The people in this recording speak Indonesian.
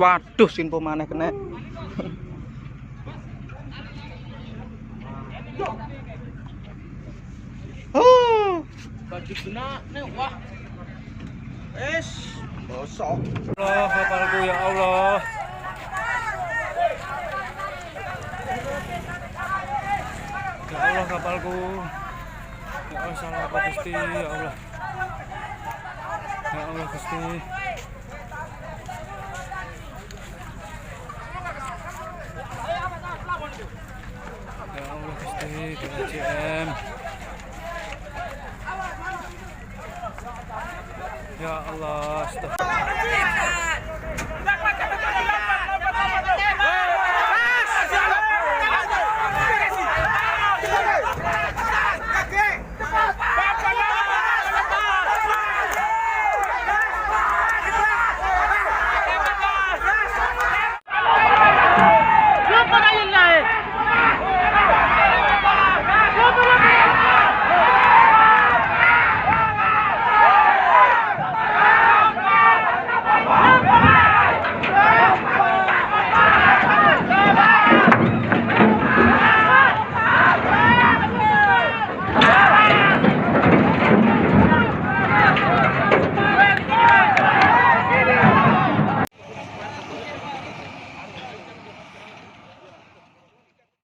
Waduh, sinpo maneh kena. Oh, baju benak nih, wah. Bosok. Allah kapalku ya Allah. Ya Allah kapalku. Ya Allah salah apa Gusti, ya Allah. Ya Allah Gusti. Ya Allah Gusti, DJM. Ya Allah, astagfirullah.